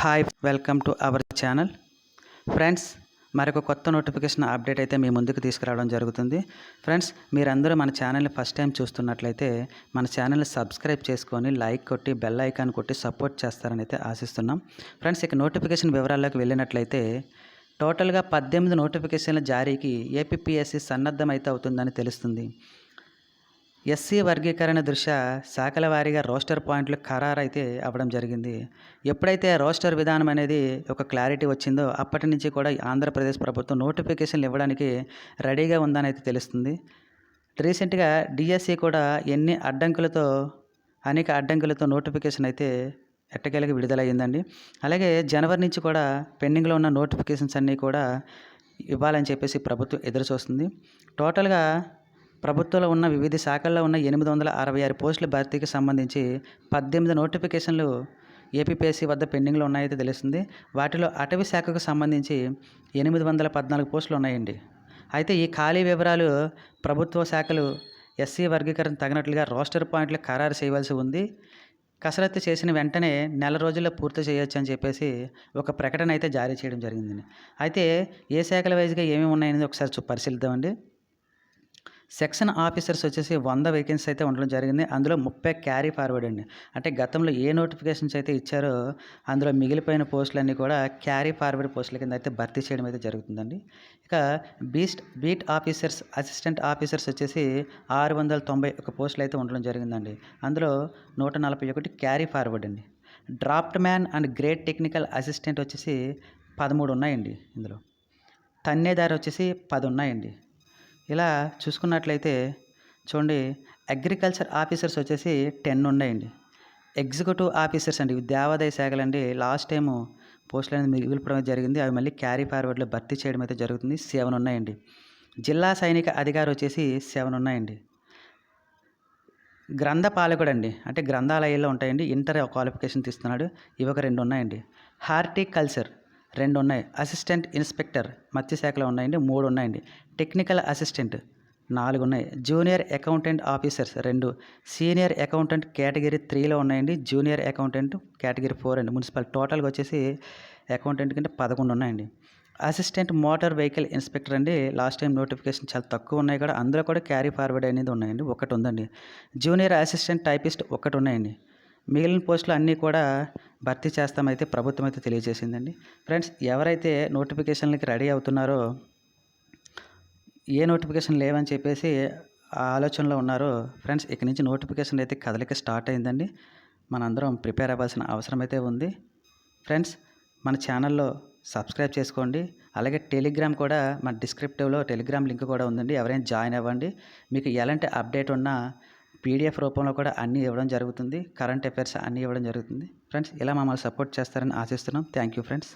Hi, welcome to our channel. Friends, మరొక కొత్త notification update అయితే మీ ముందుకు తీసుకురావడం జరుగుతుంది. ఫ్రెండ్స్, మీరందరూ మన ఛానల్ని ఫస్ట్ టైం చూస్తున్నట్లయితే మన ఛానల్ని సబ్స్క్రైబ్ చేసుకొని లైక్ కొట్టి బెల్ ఐకాన్ కొట్టి సపోర్ట్ చేస్తారని అయితే ఆశిస్తున్నాం. ఫ్రెండ్స్, ఇక నోటిఫికేషన్ వివరాల్లోకి వెళ్ళినట్లయితే టోటల్గా 18 నోటిఫికేషన్ల జారీకి ఏపీపీఎస్సీ సన్నద్ధం అయితే అవుతుందని తెలుస్తుంది. ఎస్సీ వర్గీకరణ దృష్ట్యా శాఖల వారీగా రోస్టర్ పాయింట్లు ఖరారైతే అవ్వడం జరిగింది. ఎప్పుడైతే రోస్టర్ విధానం అనేది ఒక క్లారిటీ వచ్చిందో అప్పటి నుంచి కూడా ఆంధ్రప్రదేశ్ ప్రభుత్వం నోటిఫికేషన్లు ఇవ్వడానికి రెడీగా ఉందని అయితే తెలుస్తుంది. రీసెంట్గా డిఎస్సి కూడా అనేక అడ్డంకులతో నోటిఫికేషన్ అయితే ఎట్టకేలకు విడుదలయ్యిందండి. అలాగే జనవరి నుంచి కూడా పెండింగ్లో ఉన్న నోటిఫికేషన్స్ అన్నీ కూడా ఇవ్వాలని చెప్పేసి ప్రభుత్వం ఎదురు చూస్తుంది. టోటల్గా ప్రభుత్వంలో ఉన్న వివిధ శాఖల్లో ఉన్న 866 పోస్టుల భర్తీకి సంబంధించి 18 నోటిఫికేషన్లు ఏపీపీఎస్సీ వద్ద పెండింగ్లో ఉన్నాయైతే తెలుస్తుంది. వాటిలో అటవీ శాఖకు సంబంధించి 814 పోస్టులు ఉన్నాయండి. అయితే ఈ ఖాళీ వివరాలు ప్రభుత్వ శాఖలు ఎస్సీ వర్గీకరణ తగినట్లుగా రోస్టర్ పాయింట్లు ఖరారు చేయవలసి ఉంది. కసరత్తు చేసిన వెంటనే నెల రోజుల్లో పూర్తి చేయొచ్చు అని చెప్పేసి ఒక ప్రకటన అయితే జారీ చేయడం జరిగిందండి. అయితే ఏ శాఖల వైజ్గా ఏమేమి ఉన్నాయనేది ఒకసారి పరిశీలిద్దామండి. సెక్షన్ ఆఫీసర్స్ వచ్చేసి 100 వేకెన్సీ అయితే ఉండడం జరిగింది. అందులో 30 క్యారీ ఫార్వర్డ్ అండి. అంటే గతంలో ఏ నోటిఫికేషన్స్ అయితే ఇచ్చారో అందులో మిగిలిపోయిన పోస్టులన్నీ కూడా క్యారీ ఫార్వర్డ్ పోస్టుల కింద అయితే భర్తీ చేయడం అయితే జరుగుతుందండి. ఇక బీట్ ఆఫీసర్స్, అసిస్టెంట్ ఆఫీసర్స్ వచ్చేసి 691 పోస్టులు అయితే ఉండడం జరిగిందండి. అందులో 141 క్యారీ ఫార్వర్డ్ అండి. Draft man and grade technical assistant వచ్చేసి 13 ఉన్నాయండి. ఇందులో తన్నేదారు వచ్చేసి 10 ఉన్నాయండి. ఇలా చూసుకున్నట్లయితే చూడండి, అగ్రికల్చర్ ఆఫీసర్స్ వచ్చేసి 10 ఉన్నాయండి. ఎగ్జిక్యూటివ్ ఆఫీసర్స్ అండి, దేవాదాయ శాఖలండి, లాస్ట్ టైము పోస్టులు అనేది మిగిలిపోవడం జరిగింది. అవి మళ్ళీ క్యారీ ఫార్వర్డ్లో భర్తీ చేయడం అయితే జరుగుతుంది. 7 ఉన్నాయండి. జిల్లా సైనిక అధికారి వచ్చేసి 7 ఉన్నాయండి. గ్రంథపాలకుడు అండి, అంటే గ్రంథాలయాల్లో ఉంటాయండి, ఇంటర్ క్వాలిఫికేషన్ తీస్తున్నాడు, ఇవి ఒక 2 ఉన్నాయండి. హార్టికల్చర్ 2 ఉన్నాయి. అసిస్టెంట్ ఇన్స్పెక్టర్ మత్స్యశాఖలో ఉన్నాయండి, 3 ఉన్నాయండి. టెక్నికల్ అసిస్టెంట్ 4 ఉన్నాయి. Junior accountant officers 2, senior accountant category 3లో ఉన్నాయండి, జూనియర్ అకౌంటెంట్ కేటగిరీ 4 అండి. మున్సిపల్ టోటల్గా వచ్చేసి అకౌంటెంట్ కంటే 11 ఉన్నాయండి. అసిస్టెంట్ మోటార్ వెహికల్ ఇన్స్పెక్టర్ అండి, లాస్ట్ టైం నోటిఫికేషన్ చాలా తక్కువ ఉన్నాయి కూడా, అందులో కూడా క్యారీ ఫార్వర్డ్ అనేది ఉన్నాయండి, 1 ఉందండి. జూనియర్ అసిస్టెంట్ టైపిస్ట్ 1 ఉన్నాయండి. మిగిలిన పోస్టులు అన్నీ కూడా భర్తీ చేస్తామైతే ప్రభుత్వం అయితే తెలియజేసిందండి. ఫ్రెండ్స్, ఎవరైతే నోటిఫికేషన్లకి రెడీ అవుతున్నారో, ఏ నోటిఫికేషన్ లేవని చెప్పేసి ఆలోచనలో ఉన్నారో, ఫ్రెండ్స్ ఇక నుంచి నోటిఫికేషన్ అయితే కదలిక స్టార్ట్ అయిందండి. మనందరం ప్రిపేర్ అవ్వాల్సిన అవసరం అయితే ఉంది. ఫ్రెండ్స్, మన ఛానల్లో సబ్స్క్రైబ్ చేసుకోండి. అలాగే టెలిగ్రామ్ కూడా మన డిస్క్రిప్టివ్లో టెలిగ్రామ్ లింక్ కూడా ఉందండి, ఎవరైనా జాయిన్ అవ్వండి. మీకు ఎలాంటి అప్డేట్ ఉన్నా పీడిఎఫ్ రూపంలో కూడా అన్నీ ఇవ్వడం జరుగుతుంది. కరెంట్ అఫైర్స్ అన్నీ ఇవ్వడం జరుగుతుంది. ఫ్రెండ్స్, ఇలా మమ్మల్ని సపోర్ట్ చేస్తారని ఆశిస్తున్నాం. Thank you friends.